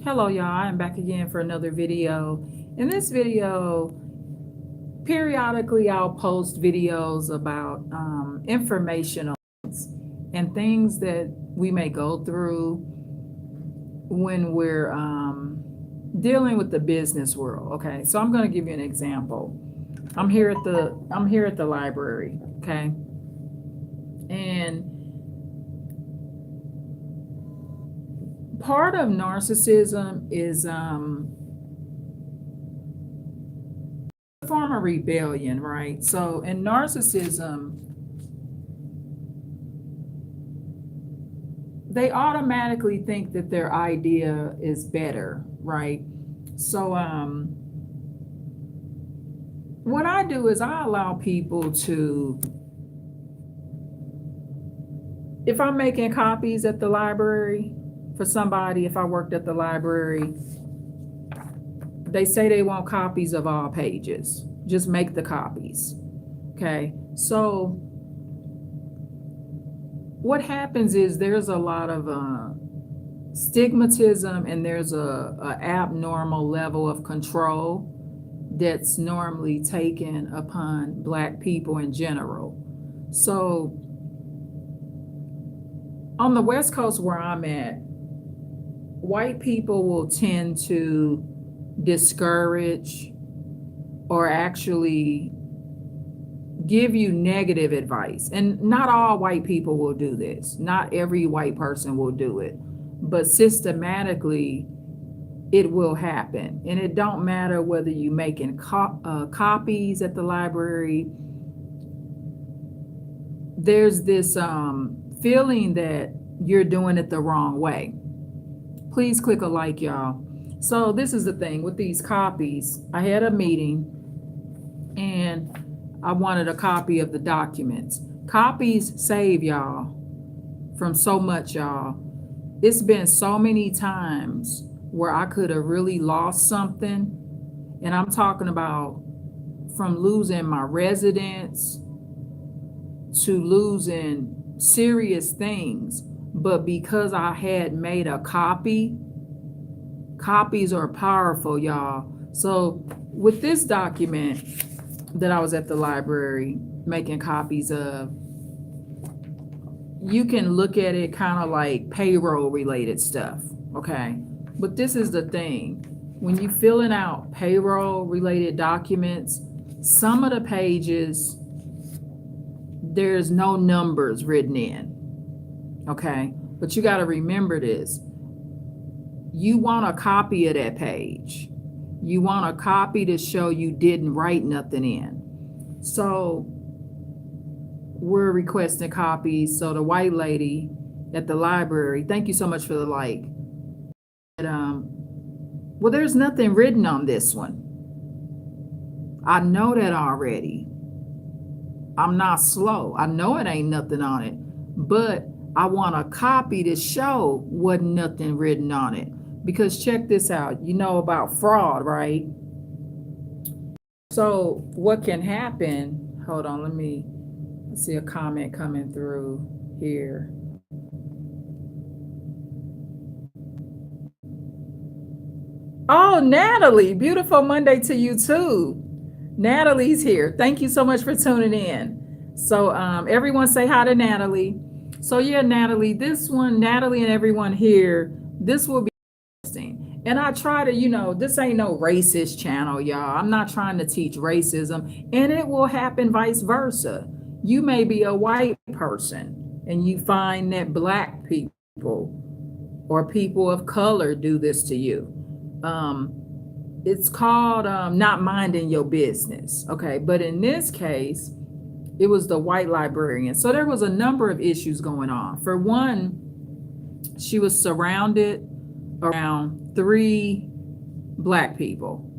Hello y'all, I am back again for another video. In this video, periodically I'll post videos about informational and things that we may go through when we're dealing with the business world. Okay, so I'm going to give you an example. I'm here at the library, okay? And part of narcissism is a form of rebellion, right? So in narcissism, they automatically think that their idea is better, right? So what I do is I allow people to, if I'm making copies at the library for somebody, if I worked at the library, they say they want copies of all pages. Just make the copies. Okay. So what happens is there's a lot of stigmatism, and there's a abnormal level of control that's normally taken upon Black people in general. So on the West Coast where I'm at, white people will tend to discourage or actually give you negative advice. And not all white people will do this. Not every white person will do it. But systematically, it will happen. And it don't matter whether you making copies at the library. There's this feeling that you're doing it the wrong way. Please click a like, y'all. So this is the thing with these copies. I had a meeting and I wanted a copy of the documents. Copies save y'all from so much, y'all. It's been so many times where I could have really lost something. And I'm talking about from losing my residence to losing serious things. But because I had made a copy, copies are powerful, y'all. So with this document that I was at the library making copies of, you can look at it kind of like payroll related stuff, okay? But this is the thing. When you filling out payroll related documents, some of the pages, there's no numbers written in, okay? But you got to remember this. You want a copy of that page. You want a copy to show you didn't write nothing in. So we're requesting copies. So the white lady at the library, thank you so much for the like. Well, there's nothing written on this one. I know that already. I'm not slow. I know it ain't nothing on it, but I want a copy to show wasn't nothing written on it. Because check this out, you know about fraud, right? So what can happen, hold on, let me see a comment coming through here. Oh, Natalie, beautiful Monday to you too. Natalie's here. Thank you so much for tuning in. So everyone say hi to Natalie. So yeah, Natalie, this one, Natalie and everyone here, this will be interesting. And I try to, this ain't no racist channel, y'all. I'm not trying to teach racism, and it will happen vice versa. You may be a white person and you find that Black people or people of color do this to you. It's called not minding your business. Okay. But in this case, it was the white librarian. So there was a number of issues going on. For one, she was surrounded around 3 Black people.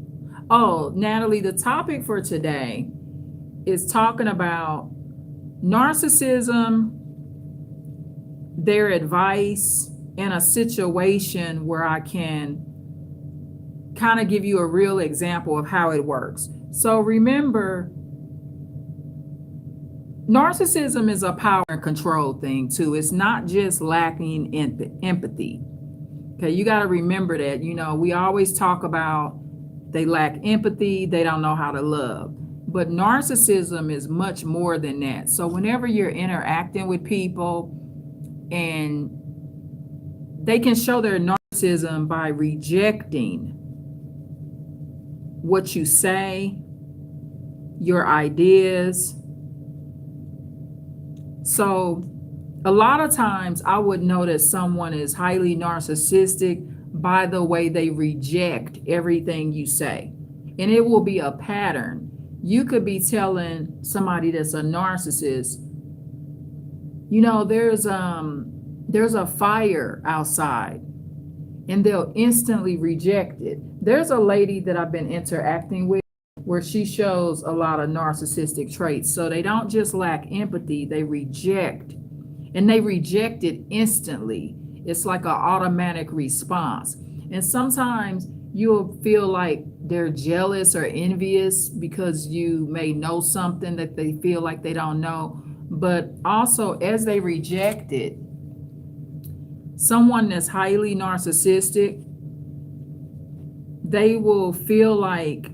Oh, Natalie, the topic for today is talking about narcissism, their advice, and a situation where I can kind of give you a real example of how it works. So remember, narcissism is a power and control thing too. It's not just lacking empathy. Okay, you got to remember that. We always talk about they lack empathy, they don't know how to love. But narcissism is much more than that. So whenever you're interacting with people and they can show their narcissism by rejecting what you say, your ideas. So a lot of times I would know that someone is highly narcissistic by the way they reject everything you say. And it will be a pattern. You could be telling somebody that's a narcissist, there's a fire outside, and they'll instantly reject it. There's a lady that I've been interacting with where she shows a lot of narcissistic traits. So they don't just lack empathy, they reject, and they reject it instantly. It's like an automatic response. And sometimes you'll feel like they're jealous or envious because you may know something that they feel like they don't know. But also, as they reject it, someone that's highly narcissistic, they will feel like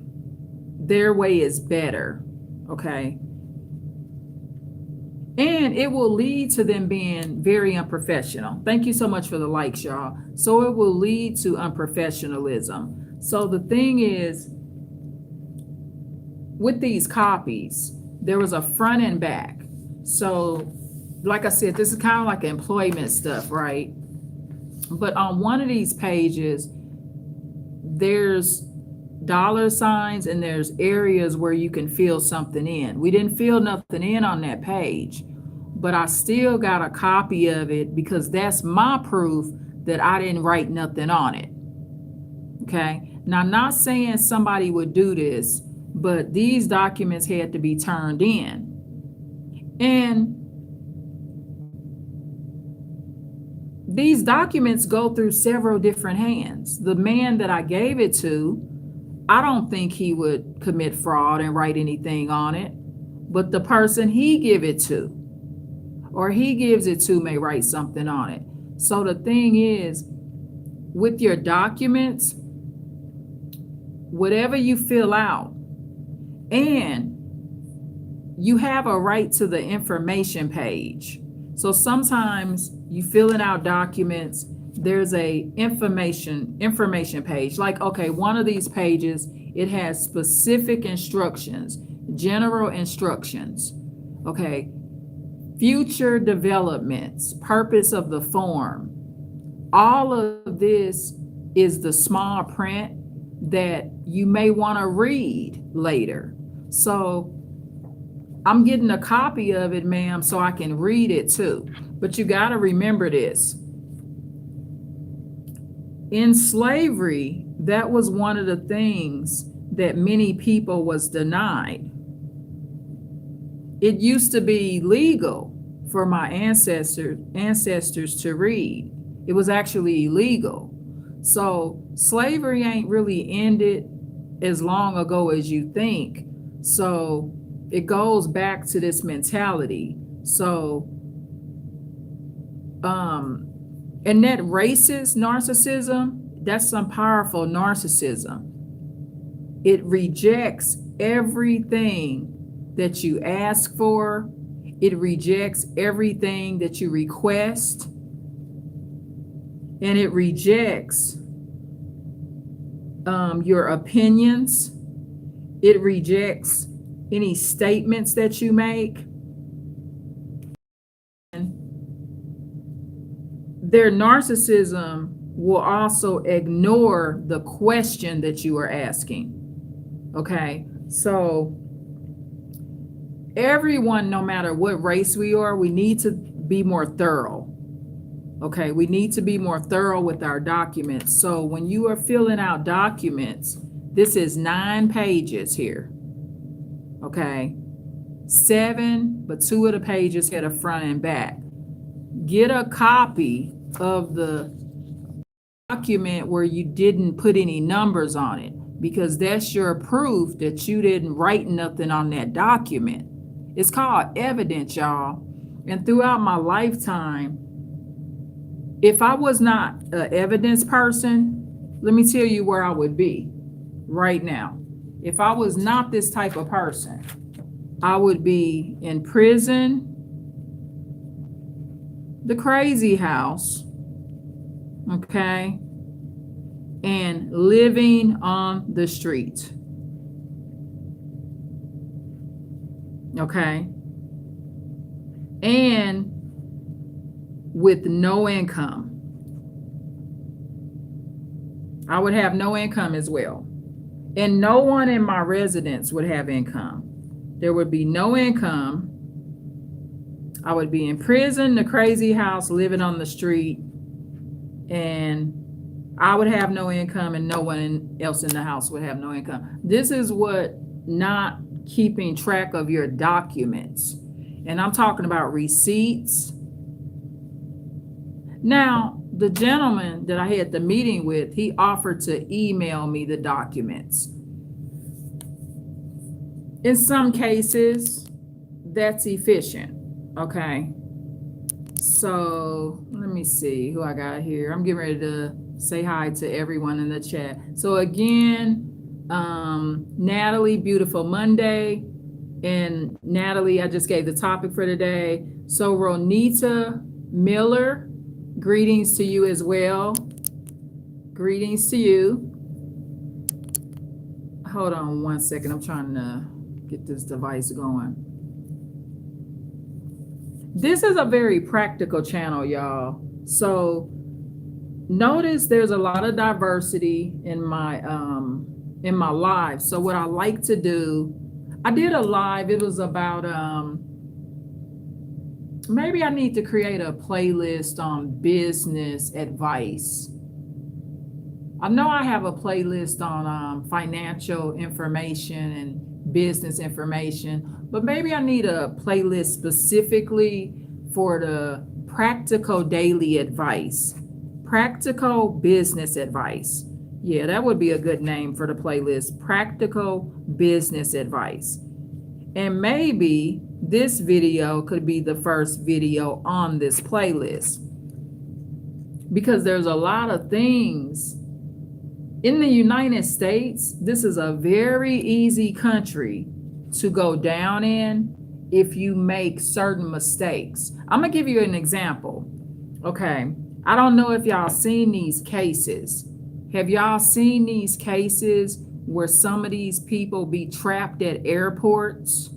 their way is better, okay? And it will lead to them being very unprofessional. Thank you so much for the likes, y'all. So it will lead to unprofessionalism. So the thing is, with these copies, there was a front and back. So, like I said, this is kind of like employment stuff, right? But on one of these pages, there's dollar signs and there's areas where you can fill something in. We didn't fill nothing in on that page, but I still got a copy of it because that's my proof that I didn't write nothing on it. Okay. Now, I'm not saying somebody would do this, but these documents had to be turned in. And these documents go through several different hands. The man that I gave it to, I don't think he would commit fraud and write anything on it. But the person he give it to, or he gives it to, may write something on it. So the thing is, with your documents, whatever you fill out, and you have a right to the information page. So sometimes you filling out documents, there's a information page. Like, okay, one of these pages, it has specific instructions, general instructions. Okay, future developments, purpose of the form. All of this is the small print that you may want to read later. So I'm getting a copy of it, ma'am, so I can read it too. But you got to remember this. In slavery, that was one of the things that many people was denied. It used to be legal for my ancestors to read. It was actually illegal. So slavery ain't really ended as long ago as you think. So it goes back to this mentality. So, and that racist narcissism, that's some powerful narcissism. It rejects everything that you ask for. It rejects everything that you request. And it rejects your opinions. It rejects any statements that you make. And their narcissism will also ignore the question that you are asking. Okay, so everyone, no matter what race we are, we need to be more thorough. Okay, we need to be more thorough with our documents. So when you are filling out documents, this is 9 pages here. Okay, 7, but 2 of the pages had a front and back. Get a copy of the document where you didn't put any numbers on it, because that's your proof that you didn't write nothing on that document. It's called evidence, y'all. And throughout my lifetime, If I was not an evidence person, let me tell you where I would be right now. If I was not this type of person, I would be in prison, the crazy house, okay, and living on the street, okay, and with no income. I would have no income as well. And no one in my residence would have income. There would be no income. I would be in prison, the crazy house, living on the street, and I would have no income, and no one else in the house would have no income. This is what not keeping track of your documents. And I'm talking about receipts. Now, the gentleman that I had the meeting with, he offered to email me the documents. In some cases, that's efficient. Okay. So let me see who I got here. I'm getting ready to say hi to everyone in the chat. So again, Natalie, beautiful Monday. And Natalie, I just gave the topic for today. So Ronita Miller, greetings to you as well. Greetings to you. Hold on one second. I'm trying to get this device going. This is a very practical channel, y'all. So notice there's a lot of diversity in my live. So what I like to do, I did a live. It was about maybe I need to create a playlist on business advice. I know I have a playlist on financial information and business information, but maybe I need a playlist specifically for the practical daily advice, practical business advice. Yeah, that would be a good name for the playlist, practical business advice. And maybe this video could be the first video on this playlist, because there's a lot of things in the United States. This is a very easy country to go down in if you make certain mistakes. I'm gonna give you an example. Okay, I don't know if y'all seen these cases. Have y'all seen these cases where some of these people be trapped at airports?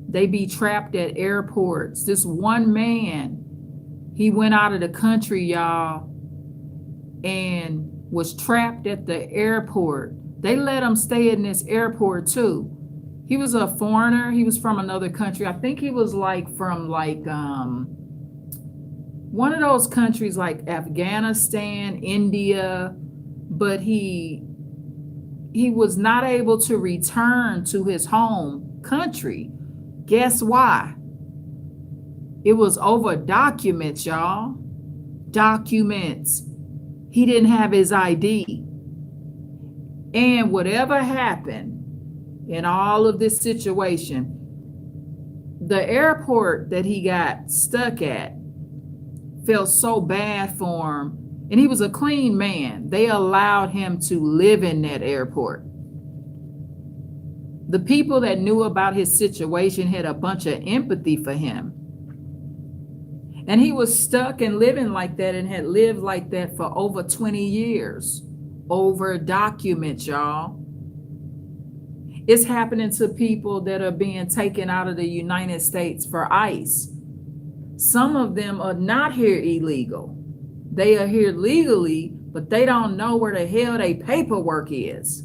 They be trapped at airports. This one man, he went out of the country, y'all, and was trapped at the airport. They let him stay in this airport too. He was a foreigner. He was from another country. I think he was from one of those countries like Afghanistan, India, but he was not able to return to his home country. Guess why? It was over documents, y'all. Documents. He didn't have his ID. And whatever happened in all of this situation, the airport that he got stuck at felt so bad for him. And he was a clean man. They allowed him to live in that airport. The people that knew about his situation had a bunch of empathy for him. And he was stuck and living like that, and had lived like that for over 20 years. Over documents, y'all. It's happening to people that are being taken out of the United States for ICE. Some of them are not here illegal. They are here legally, but they don't know where the hell their paperwork is.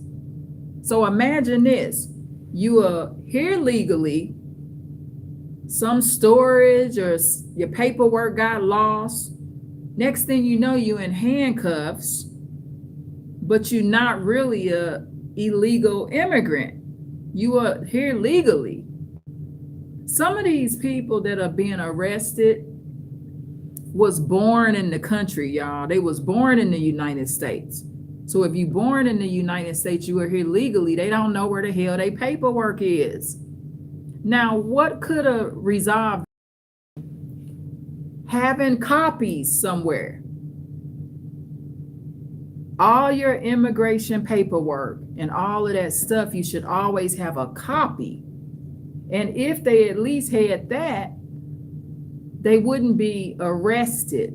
So imagine this. You are here legally, some storage or your paperwork got lost. Next thing you know, you're in handcuffs, but you're not really a illegal immigrant. You are here legally. Some of these people that are being arrested was born in the country, y'all. They was born in the United States. So if you born in the United States, you are here legally. They don't know where the hell their paperwork is. Now, what could have resolved? having copies somewhere. All your immigration paperwork and all of that stuff, you should always have a copy. And if they at least had that, they wouldn't be arrested.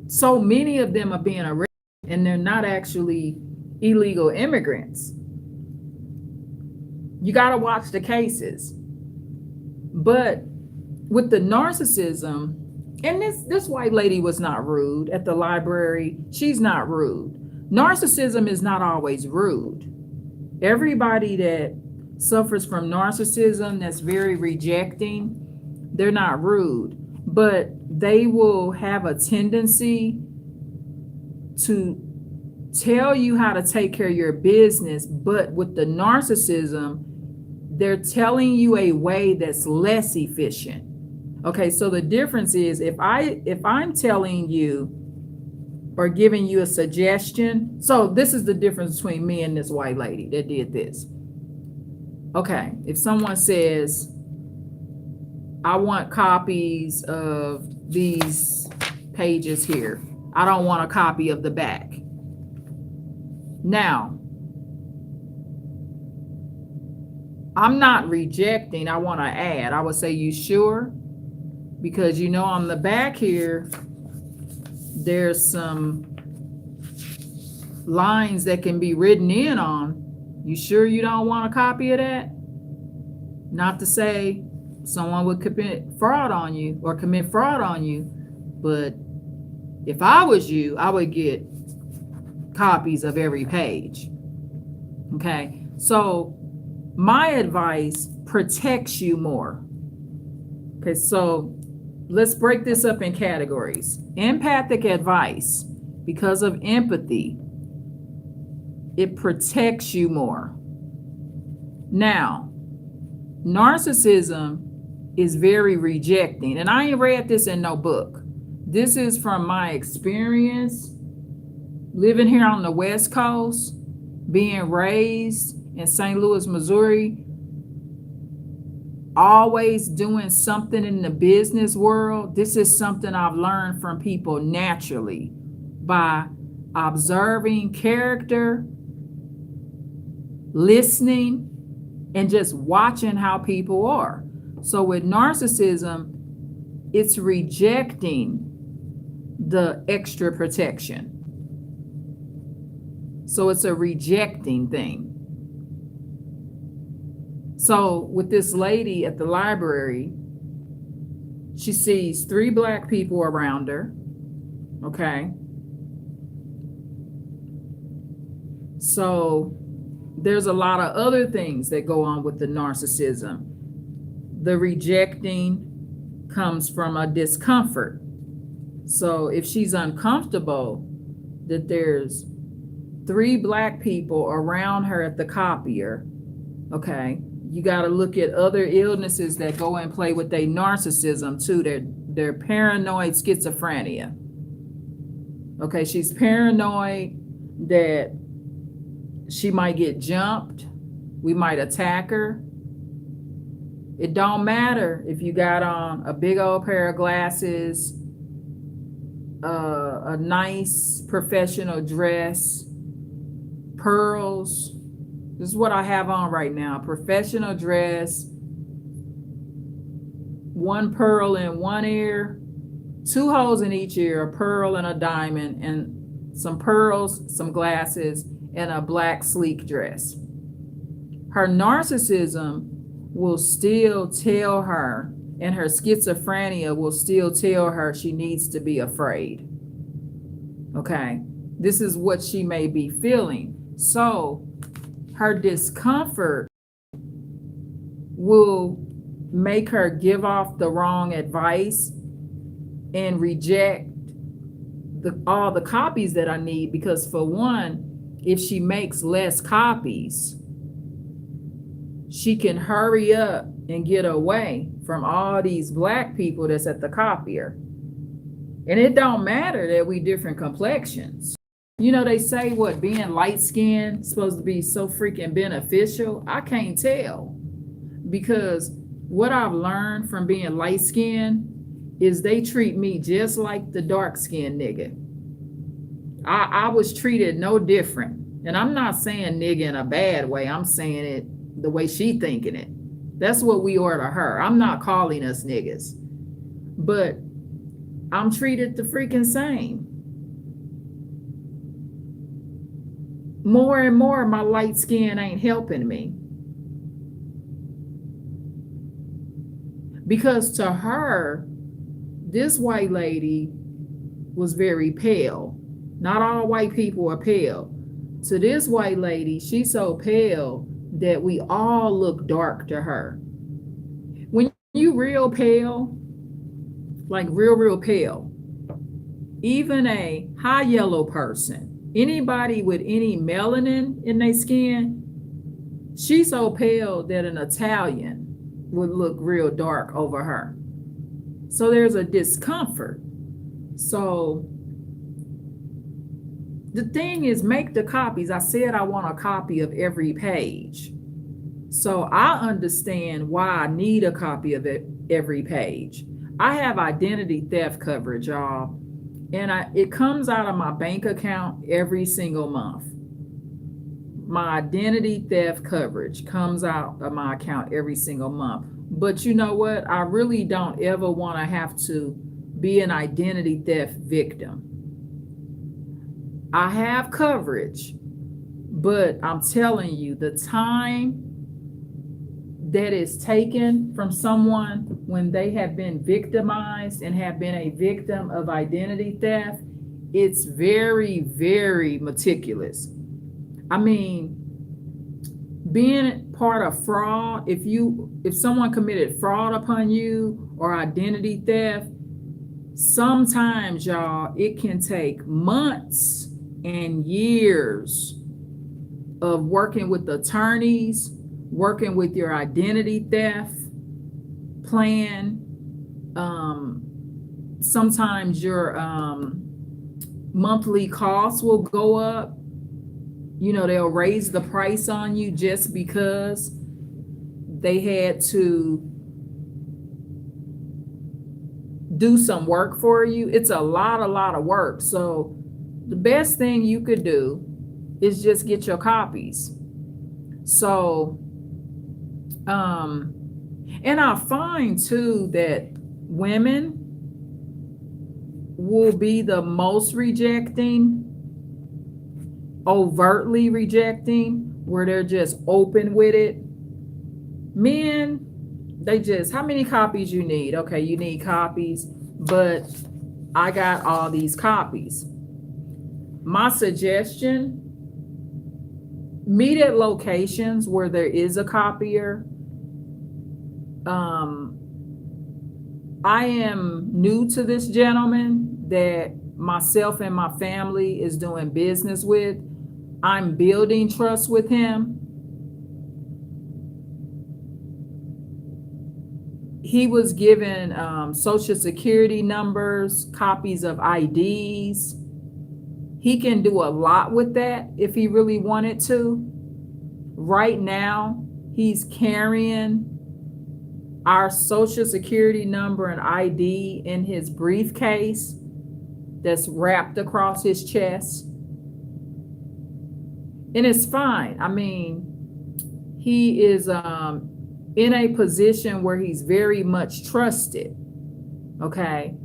So many of them are being arrested and they're not actually illegal immigrants. You got to watch the cases. But with the narcissism, and this white lady was not rude at the library. She's not rude. Narcissism is not always rude. Everybody that suffers from narcissism that's very rejecting, they're not rude, but they will have a tendency to tell you how to take care of your business. But with the narcissism, they're telling you a way that's less efficient. Okay, so the difference is if I'm telling you or giving you a suggestion, so this is the difference between me and this white lady that did this. Okay, if someone says, I want copies of these pages here, I don't want a copy of the back. Now, I'm not rejecting, I want to add. I would say, you sure? Because you know on the back here, there's some lines that can be written in on. You sure you don't want a copy of that? Not to say someone would commit fraud on you or commit fraud on you, but if I was you, I would get copies of every page. Okay, so my advice protects you more. Okay, so let's break this up in categories. Empathic advice, because of empathy, it protects you more. Now, narcissism is very rejecting, and I ain't read this in no book. This is from my experience living here on the West Coast, being raised in St. Louis, Missouri, always doing something in the business world. This is something I've learned from people naturally by observing character, listening, and just watching how people are. So with narcissism, it's rejecting the extra protection. So it's a rejecting thing. So with this lady at the library, she sees 3 black people around her. Okay. So there's a lot of other things that go on with the narcissism. The rejecting comes from a discomfort. So if she's uncomfortable that there's 3 black people around her at the copier, okay, you got to look at other illnesses that go and play with their narcissism too. Their paranoid schizophrenia. Okay, she's paranoid that she might get jumped. We might attack her. It don't matter if you got on a big old pair of glasses, a nice professional dress, pearls. This is what I have on right now. Professional dress, 1 pearl in one ear, 2 holes in each ear, a pearl and a diamond, and some pearls, some glasses, and a black sleek dress. Her narcissism will still tell her, and her schizophrenia will still tell her she needs to be afraid. Okay, this is what she may be feeling. So her discomfort will make her give off the wrong advice and reject all the copies that I need, because for one, if she makes less copies, she can hurry up and get away from all these black people that's at the copier. And it don't matter that we different complexions. You know, they say what, being light skinned is supposed to be so freaking beneficial. I can't tell. because what I've learned from being light skinned is they treat me just like the dark skinned nigga. I was treated no different. And I'm not saying nigga in a bad way. I'm saying it the way she thinking it. That's what we order her. I'm not calling us niggas. But I'm treated the freaking same. More and more, my light skin ain't helping me. Because to her, this white lady was very pale. Not all white people are pale. To this white lady, she's so pale that we all look dark to her. When you real pale, like real pale, even a high yellow person, anybody with any melanin in their skin, she's so pale that an Italian would look real dark over her. So there's a discomfort. So the thing is, make the copies. I said I want a copy of every page. So I understand why I need a copy of every page. I have identity theft coverage, y'all. And it comes out of my bank account every single month. My identity theft coverage comes out of my account every single month. But you know what? I really don't ever want to have to be an identity theft victim. I have coverage, but I'm telling you, the time that is taken from someone when they have been victimized and have been a victim of identity theft, it's very, very meticulous. I mean, being part of fraud, if someone committed fraud upon you or identity theft, sometimes, y'all, it can take months and years of working with attorneys, working with your identity theft plan. Sometimes your monthly costs will go up. You know, they'll raise the price on you just because they had to do some work for you. It's a lot of work. So the best thing you could do is just get your copies. So, and I find too that women will be the most rejecting, overtly rejecting, where they're just open with it. Men, they just, how many copies you need? Okay, you need copies, but I got all these copies. My suggestion, meet at locations where there is a copier. I am new to this gentleman that myself and my family is doing business with. I'm building trust with him. He was given social security numbers, copies of IDs. He can do a lot with that if he really wanted to. Right now, he's carrying our social security number and ID in his briefcase that's wrapped across his chest. And it's fine. I mean, he is in a position where he's very much trusted. Okay.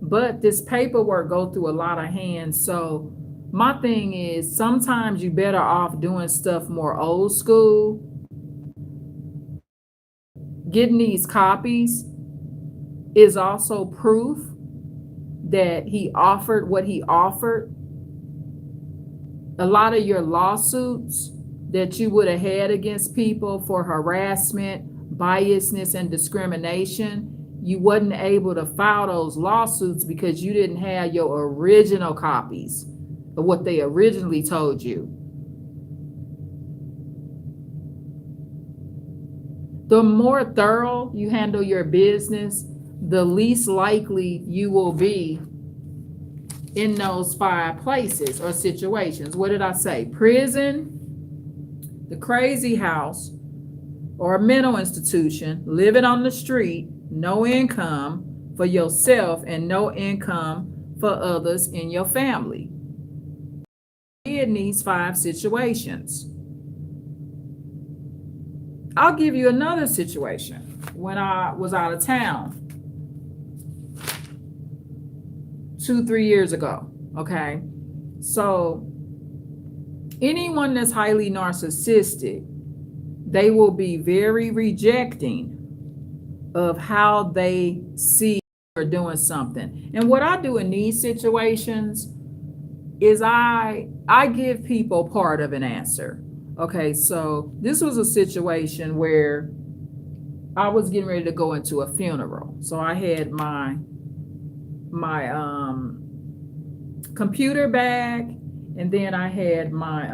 But this paperwork goes through a lot of hands. So my thing is, sometimes you better off doing stuff more old school. Getting these copies is also proof that he offered what he offered. A lot of your lawsuits that you would have had against people for harassment, biasness, and discrimination, you wasn't able to file those lawsuits because you didn't have your original copies of what they originally told you. The more thorough you handle your business, the least likely you will be in those 5 places or situations. What did I say? Prison, the crazy house, or a mental institution, living on the street, no income for yourself and no income for others in your family. In these 5 situations, I'll give you another situation. When I was out of town 2-3 years ago, okay? So anyone that's highly narcissistic, they will be very rejecting of how they see or doing something. And what I do in these situations is I give people part of an answer. Okay, so this was a situation where I was getting ready to go into a funeral. So I had my computer bag, and then I had my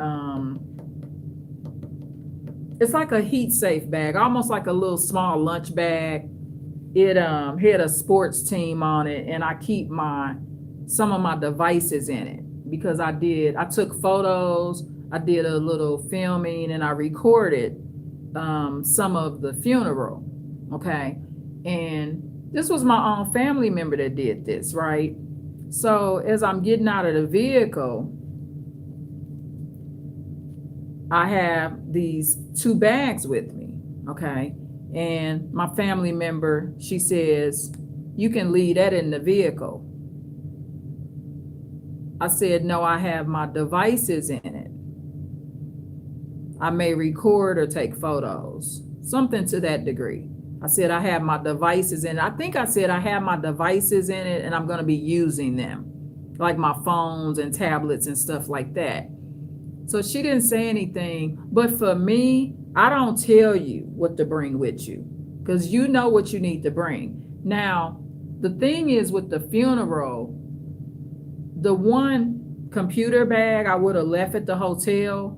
it's like a heat safe bag, almost like a little small lunch bag. It had a sports team on it, and I keep some of my devices in it because I took photos, I did a little filming, and I recorded some of the funeral. Okay, and this was my own family member that did this, right? So as I'm getting out of the vehicle, I have these 2 bags with me, okay? And my family member, she says, "You can leave that in the vehicle." I said, "No, I have my devices in it. I may record or take photos," something to that degree. I said, "I have my devices in it." I think I said, "I have my devices in it and I'm going to be using them, like my phones and tablets and stuff like that." So she didn't say anything. But for me, I don't tell you what to bring with you because you know what you need to bring. Now, the thing is with the funeral, the one computer bag I would have left at the hotel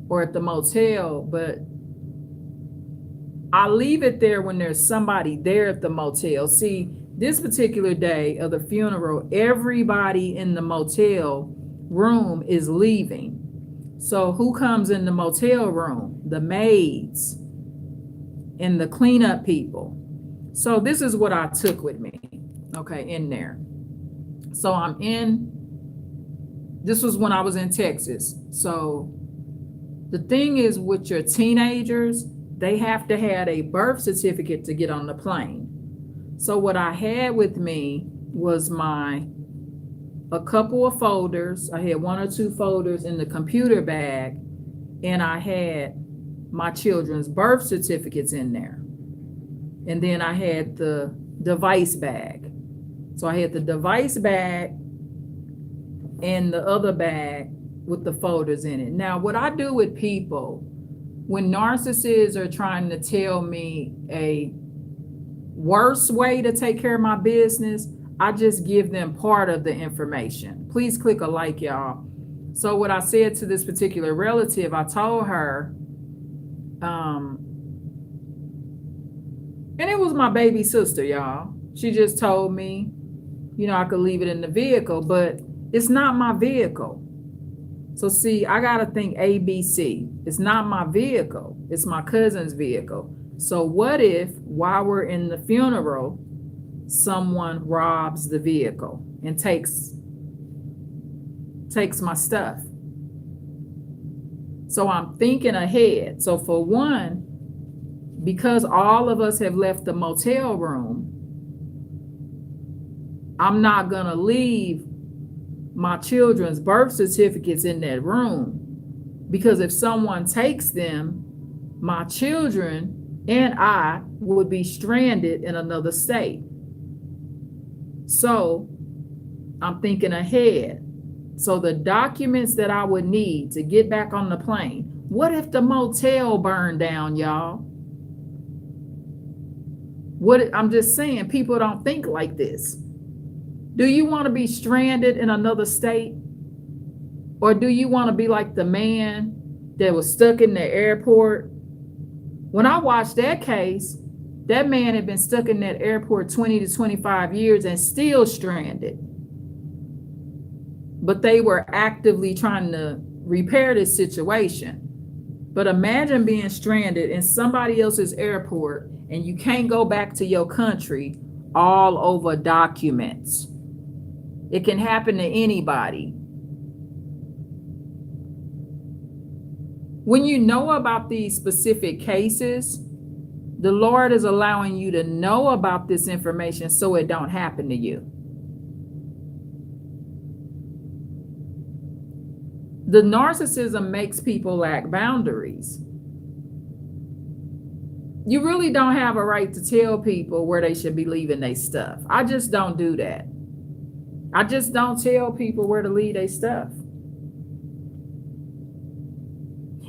or at the motel, but I leave it there when there's somebody there at the motel. See, this particular day of the funeral, everybody in the motel room is leaving. So who comes in the motel room? The maids and the cleanup people. So this is what I took with me, okay, in there. So this was when I was in Texas. So the thing is with your teenagers, they have to have a birth certificate to get on the plane. So what I had with me was a couple of folders. I had 1 or 2 folders in the computer bag, and I had my children's birth certificates in there. And then I had the device bag. So I had the device bag and the other bag with the folders in it. Now, what I do with people, when narcissists are trying to tell me a worse way to take care of my business, I just give them part of the information. Please click a like, y'all. So what I said to this particular relative, I told her, and it was my baby sister, y'all. She just told me, I could leave it in the vehicle, but it's not my vehicle. So see, I got to think ABC. It's not my vehicle. It's my cousin's vehicle. So what if while we're in the funeral, someone robs the vehicle and takes my stuff? So I'm thinking ahead. So for one, because all of us have left the motel room, I'm not going to leave my children's birth certificates in that room, because if someone takes them, my children and I would be stranded in another state. So I'm thinking ahead. So the documents that I would need to get back on the plane, what if the motel burned down, y'all? I'm just saying, people don't think like this. Do you want to be stranded in another state? Or do you want to be like the man that was stuck in the airport? When I watched that case, that man had been stuck in that airport 20 to 25 years and still stranded. But they were actively trying to repair this situation. But imagine being stranded in somebody else's airport and you can't go back to your country all over documents. It can happen to anybody. When you know about these specific cases, the Lord is allowing you to know about this information so it don't happen to you. The narcissism makes people lack boundaries. You really don't have a right to tell people where they should be leaving their stuff. I just don't do that. I just don't tell people where to leave their stuff.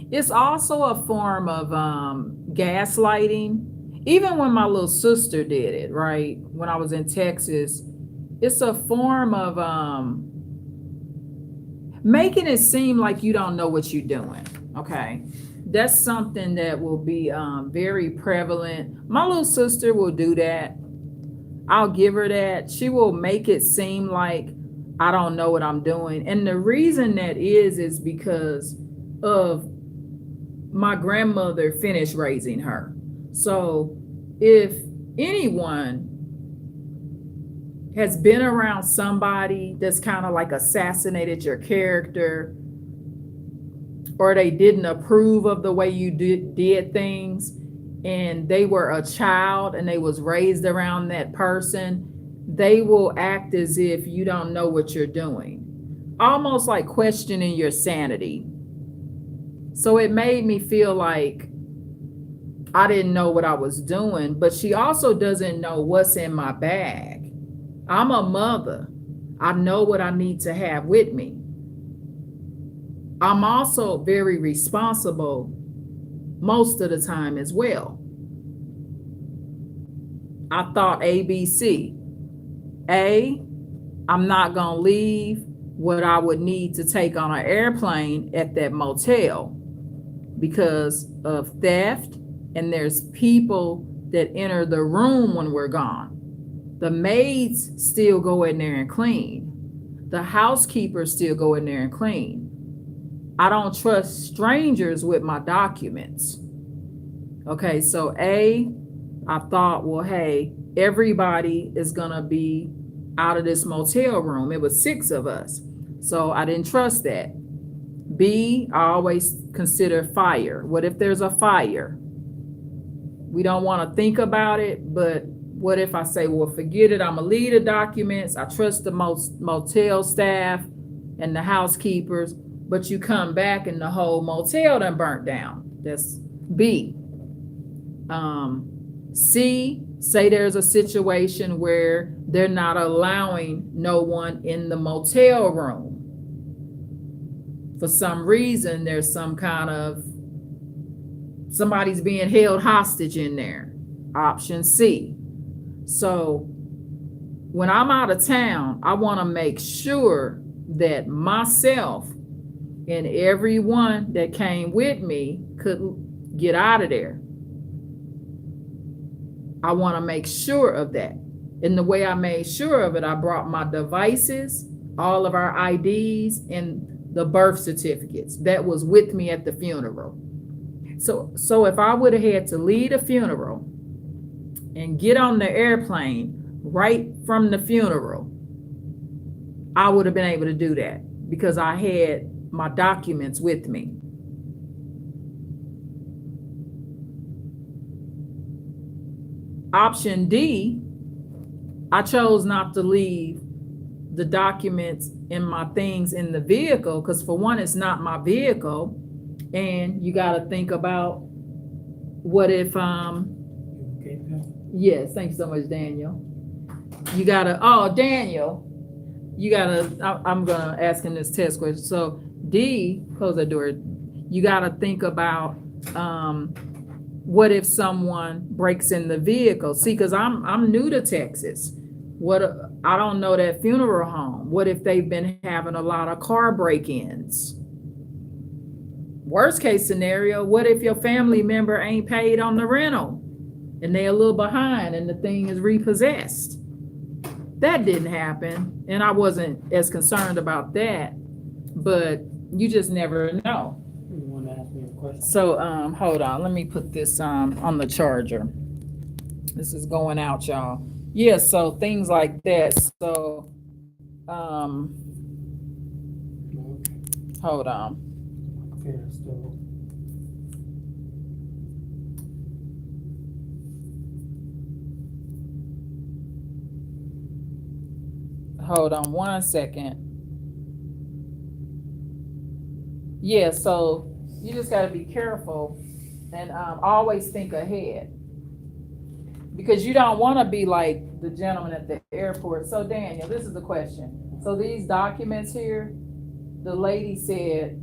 It's also a form of gaslighting. Even when my little sister did it, right? When I was in Texas, it's a form of making it seem like you don't know what you're doing, okay? That's something that will be very prevalent. My little sister will do that. I'll give her that. She will make it seem like I don't know what I'm doing. And the reason that is because of my grandmother finished raising her. So if anyone has been around somebody that's kind of like assassinated your character, or they didn't approve of the way you did things, and they were a child and they was raised around that person, they will act as if you don't know what you're doing, almost like questioning your sanity. So it made me feel like I didn't know what I was doing, but she also doesn't know what's in my bag. I'm a mother. I know what I need to have with me. I'm also very responsible most of the time as well. I thought ABC. A, I'm not going to leave what I would need to take on an airplane at that motel because of theft, and there's people that enter the room when we're gone. The maids still go in there and clean. The housekeepers still go in there and clean. I don't trust strangers with my documents. Okay, so A, I thought, well, hey, everybody is gonna be out of this motel room. It was 6 of us. So I didn't trust that. B, I always consider fire. What if there's a fire? We don't want to think about it, but what if I say, well, forget it, I'm gonna leave the documents. I trust the motel staff and the housekeepers, but you come back and the whole motel done burnt down. That's B. C, say there's a situation where they're not allowing no one in the motel room. For some reason, there's some kind of, somebody's being held hostage in there. Option C. So when I'm out of town, I want to make sure that myself and everyone that came with me could get out of there. I want to make sure of that. And the way I made sure of it, I brought my devices, all of our IDs, and the birth certificates that was with me at the funeral. So if I would have had to leave a funeral and get on the airplane right from the funeral, I would have been able to do that because I had my documents with me. Option D, I chose not to leave the documents and my things in the vehicle because, for one, it's not my vehicle. And you got to think about what if, yes, thanks so much, Daniel. You got to, Daniel, you got to, I'm going to ask him this test question. So D, close the door. You got to think about, what if someone breaks in the vehicle? See, because I'm new to Texas. I don't know that funeral home. What if they've been having a lot of car break-ins? Worst case scenario, what if your family member ain't paid on the rental and they're a little behind and the thing is repossessed? That didn't happen, and I wasn't as concerned about that, but you just never know. You want to ask me a question? So hold on, let me put this on the charger. This is going out, y'all. Yeah, so things like that. So um hold on. Hold on 1 second. Yeah, so you just got to be careful and always think ahead because you don't want to be like the gentleman at the airport. So Daniel, this is the question. So these documents here, the lady said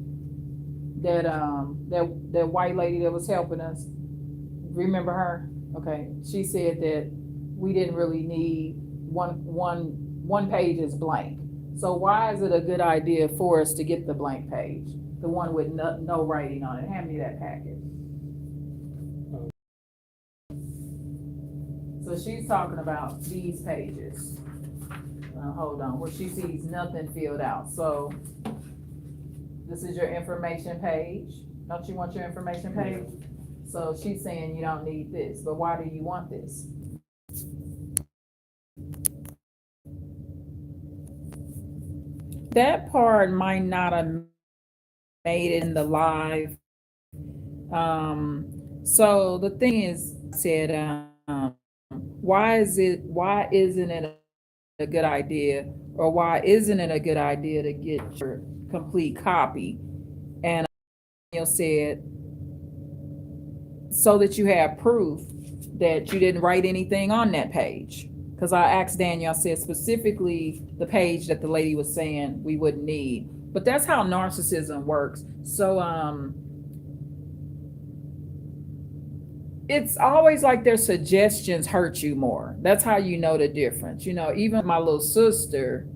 that that white lady that was helping us, remember her? Okay, she said that we didn't really need one page is blank. So why is it a good idea for us to get the blank page, the one with no writing on it? Hand me that packet. So she's talking about these pages. Hold on, where she sees nothing filled out. So this is your information page. Don't you want your information page? So she's saying you don't need this, but why do you want this? That part might not have made it in the live. So the thing is, I said, why isn't it a good idea, or why isn't it a good idea to get your complete copy? And Daniel said, so that you have proof that you didn't write anything on that page. Because I asked Daniel, I said specifically the page that the lady was saying we wouldn't need. But that's how narcissism works. So it's always like their suggestions hurt you more. That's how you know the difference. You know, even my little sister,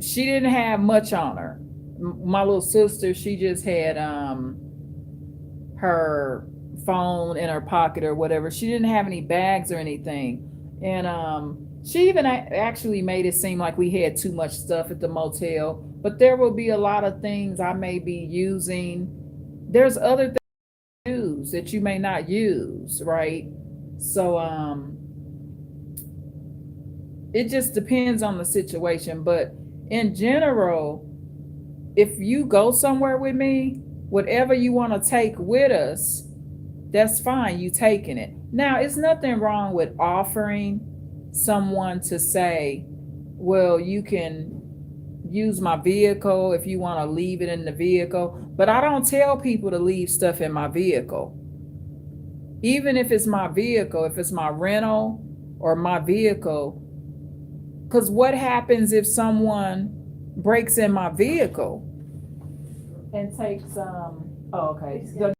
she didn't have much on her. My little sister, she just had her phone in her pocket or whatever. She didn't have any bags or anything. And she even actually made it seem like we had too much stuff at the motel. But there will be a lot of things I may be using. There's other things use that you may not use, right? So it just depends on the situation. But in general, if you go somewhere with me, whatever you want to take with us, that's fine, you taking it. Now, it's nothing wrong with offering someone to say, well, you can use my vehicle if you want to leave it in the vehicle, but I don't tell people to leave stuff in my vehicle. Even if it's my vehicle, if it's my rental or my vehicle, because what happens if someone breaks in my vehicle and takes oh, okay. You got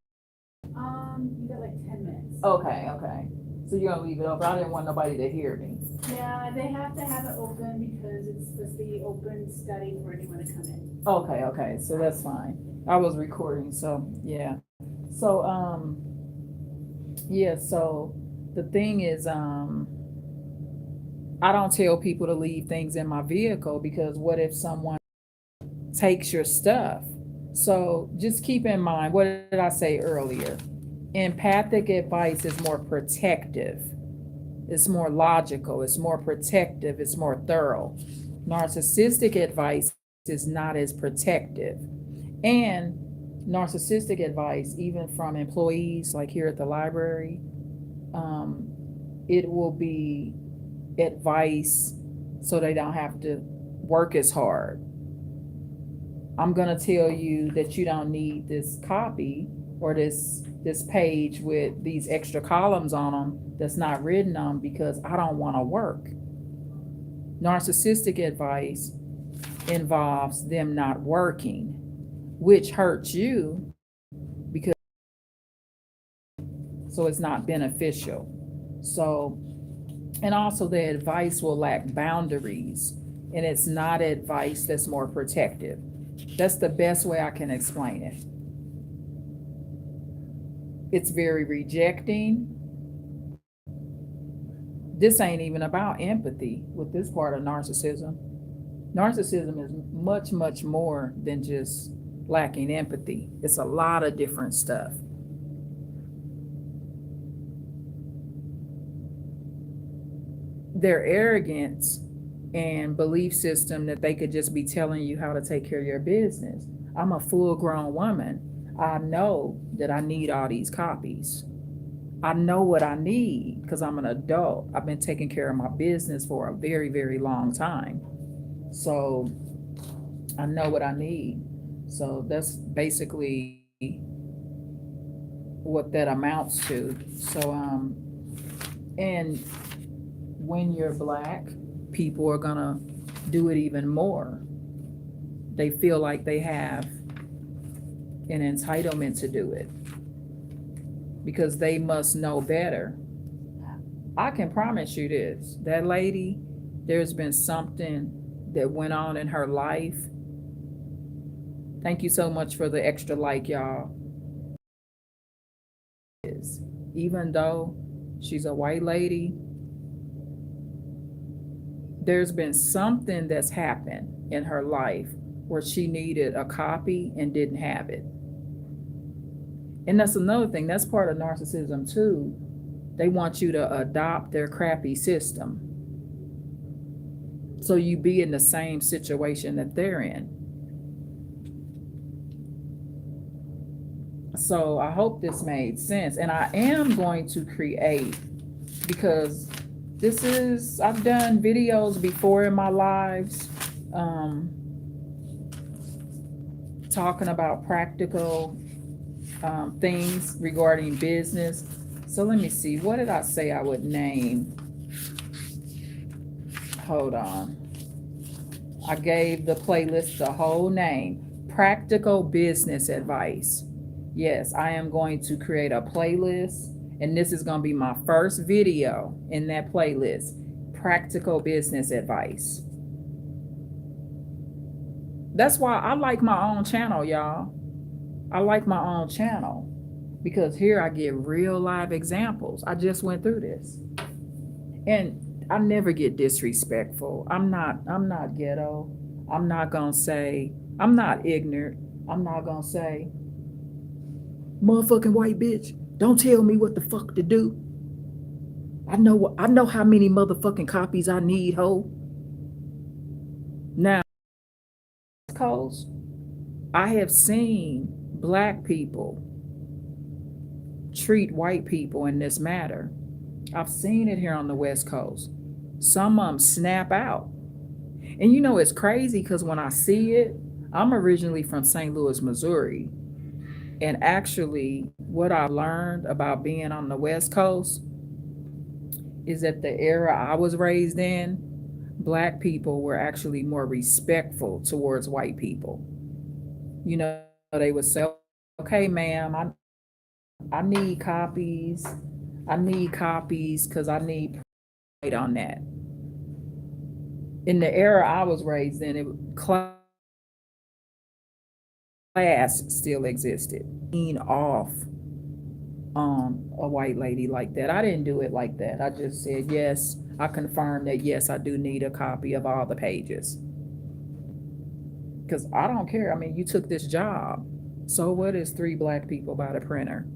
like 10 minutes. Okay. So you're gonna leave it open. I didn't want nobody to hear me. Yeah, they have to have it open because it's supposed to be open study for anyone to come in. Okay. So that's fine. I was recording, so yeah. So yeah, so the thing is, I don't tell people to leave things in my vehicle because what if someone takes your stuff? So just keep in mind, what did I say earlier? Empathic advice is more protective, it's more logical, it's more protective, it's more thorough. Narcissistic advice is not as protective. And narcissistic advice, even from employees like here at the library, it will be advice so they don't have to work as hard. I'm going to tell you that you don't need this copy or this page with these extra columns on them that's not written on because I don't want to work. Narcissistic advice involves them not working, which hurts you because so it's not beneficial. So, and also the advice will lack boundaries and it's not advice that's more protective. That's the best way I can explain it. It's very rejecting. This ain't even about empathy with this part of narcissism. Narcissism is much, much more than just lacking empathy. It's a lot of different stuff. Their arrogance and belief system that they could just be telling you how to take care of your business. I'm a full grown woman. I know that I need all these copies. I know what I need because I'm an adult. I've been taking care of my business for a very, very long time. So I know what I need. So that's basically what that amounts to. And when you're black, people are gonna do it even more. They feel like they have an entitlement to do it because they must know better. I can promise you this, that lady, there's been something that went on in her life. Thank you so much for the extra like, y'all. Even though she's a white lady, there's been something that's happened in her life where she needed a copy and didn't have it. And that's another thing, that's part of narcissism too. They want you to adopt their crappy system. So you be in the same situation that they're in. So I hope this made sense. And I am going to create, because I've done videos before in my lives, talking about practical things regarding business. So let me see, what did I say I would name? Hold on. I gave the playlist the whole name, Practical Business Advice. Yes, I am going to create a playlist, and this is going to be my first video in that playlist, Practical Business Advice. That's why I like my own channel, y'all. I like my own channel because here I get real live examples. I just went through this. And I never get disrespectful. I'm not ghetto. I'm not going to say, I'm not ignorant. I'm not going to say, motherfucking white bitch, don't tell me what the fuck to do. I know how many motherfucking copies I need, ho. Now, Coast, I have seen black people treat white people in this matter. I've seen it here on the West Coast. Some of them snap out. And you know, it's crazy because when I see it, I'm originally from St. Louis, Missouri. And actually, what I learned about being on the West Coast is that the era I was raised in, black people were actually more respectful towards white people. You know, they would say, okay, ma'am, I need copies. I need copies because I need pride on that. In the era I was raised in, class still existed. Being off on a white lady like that. I didn't do it like that. I just said, yes, I confirm that, yes, I do need a copy of all the pages. Because I don't care. I mean, you took this job. So what is 3 black people by the printer?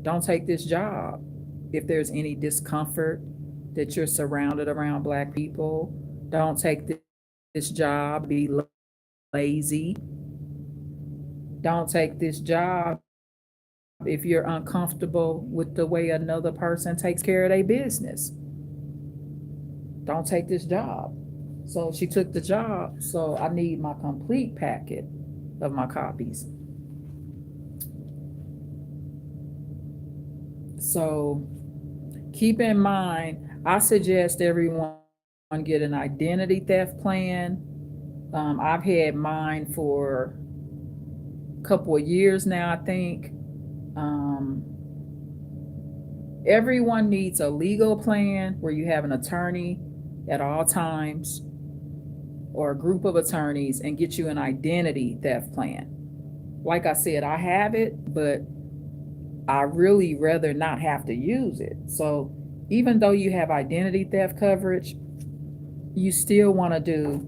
Don't take this job. If there's any discomfort that you're surrounded around black people, don't take this job. Be lazy. Don't take this job if you're uncomfortable with the way another person takes care of their business. Don't take this job. So she took the job. So I need my complete packet of my copies. So keep in mind, I suggest everyone get an identity theft plan. I've had mine for a couple of years now, I think. Everyone needs a legal plan where you have an attorney at all times or a group of attorneys, and get you an identity theft plan. Like I said, I have it, but I really rather not have to use it. So even though you have identity theft coverage, you still want to do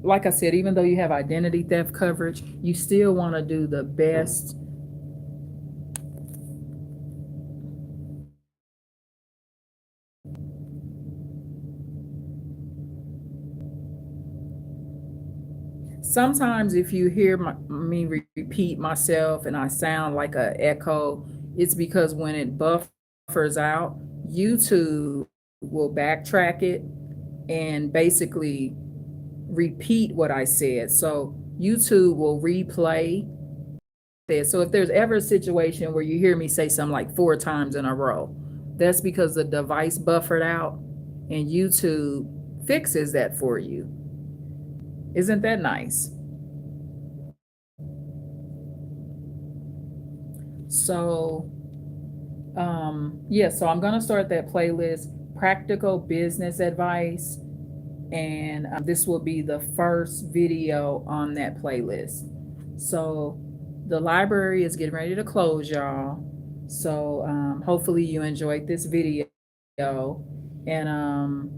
like I said, even though you have identity theft coverage, you still want to do the best. Sometimes if you hear me repeat myself and I sound like a echo, it's because when it buffers out, YouTube will backtrack it and basically repeat what I said. So YouTube will replay it. So if there's ever a situation where you hear me say something like 4 times in a row, that's because the device buffered out and YouTube fixes that for you. Isn't that nice? So, yeah, so I'm going to start that playlist, Practical Business Advice, and this will be the first video on that playlist. So, the library is getting ready to close, y'all. So, hopefully, you enjoyed this video. And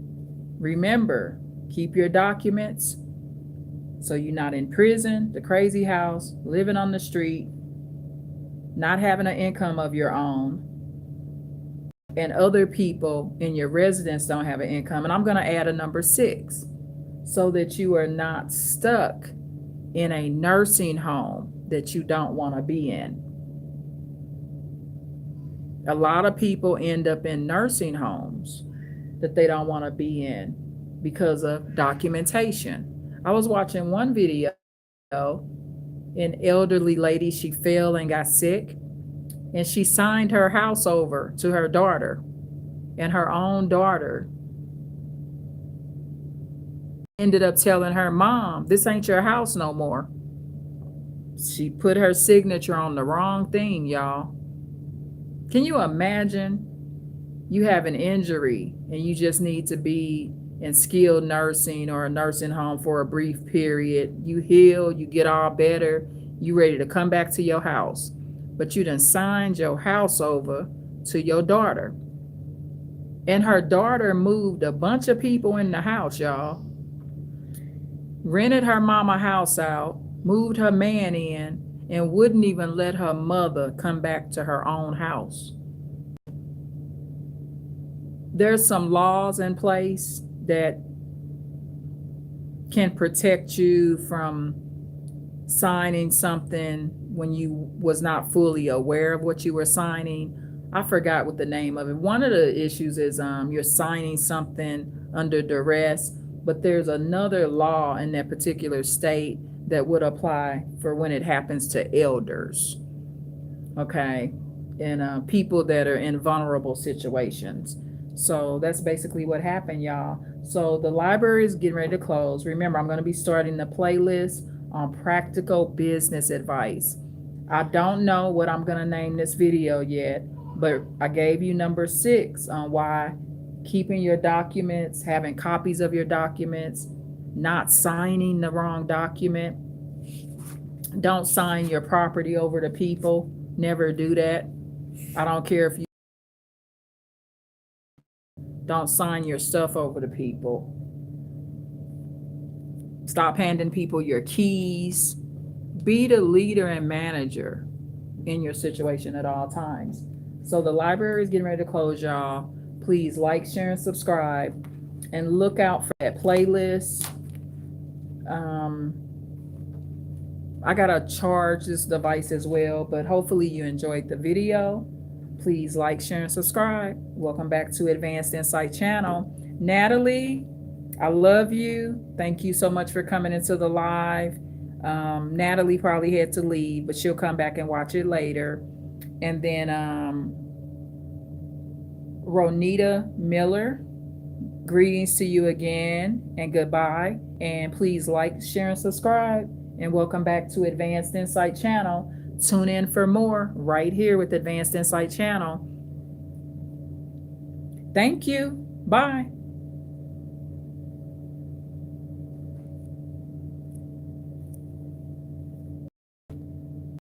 remember, keep your documents so you're not in prison, the crazy house, living on the street, not having an income of your own, and other people in your residence don't have an income. And I'm going to add a number 6 so that you are not stuck in a nursing home that you don't want to be in. A lot of people end up in nursing homes that they don't want to be in because of documentation. I was watching one video, an elderly lady, she fell and got sick, and she signed her house over to her daughter, and her own daughter ended up telling her mom, this ain't your house no more. She put her signature on the wrong thing, y'all. Can you imagine you have an injury and you just need to be in skilled nursing or a nursing home for a brief period? You heal, you get all better, you ready to come back to your house, but you done signed your house over to your daughter. And her daughter moved a bunch of people in the house, y'all. Rented her mama house out, moved her man in, and wouldn't even let her mother come back to her own house. There's some laws in place that can protect you from signing something when you was not fully aware of what you were signing. I forgot what the name of it. One of the issues is you're signing something under duress, but there's another law in that particular state that would apply for when it happens to elders, okay, and people that are in vulnerable situations. So that's basically what happened, y'all. So the library is getting ready to close. Remember, I'm going to be starting the playlist on practical business advice. I don't know what I'm going to name this video yet, but I gave you number 6 on why keeping your documents, having copies of your documents, not signing the wrong document. Don't sign your property over to people. Never do that. I don't care if you don't sign your stuff over to people. Stop handing people your keys. Be the leader and manager in your situation at all times. So the library is getting ready to close, y'all. Please like, share, and subscribe, and look out for that playlist. I gotta charge this device as well, but hopefully you enjoyed the video. Please like, share, and subscribe. Welcome back to Advanced Insight channel. Natalie, I love you. Thank you so much for coming into the live. Natalie probably had to leave, but she'll come back and watch it later. And then Ronita Miller, greetings to you again and goodbye. And please like, share, and subscribe. And welcome back to Advanced Insight channel. Tune in for more right here with Advanced Insight channel. Thank you. Bye.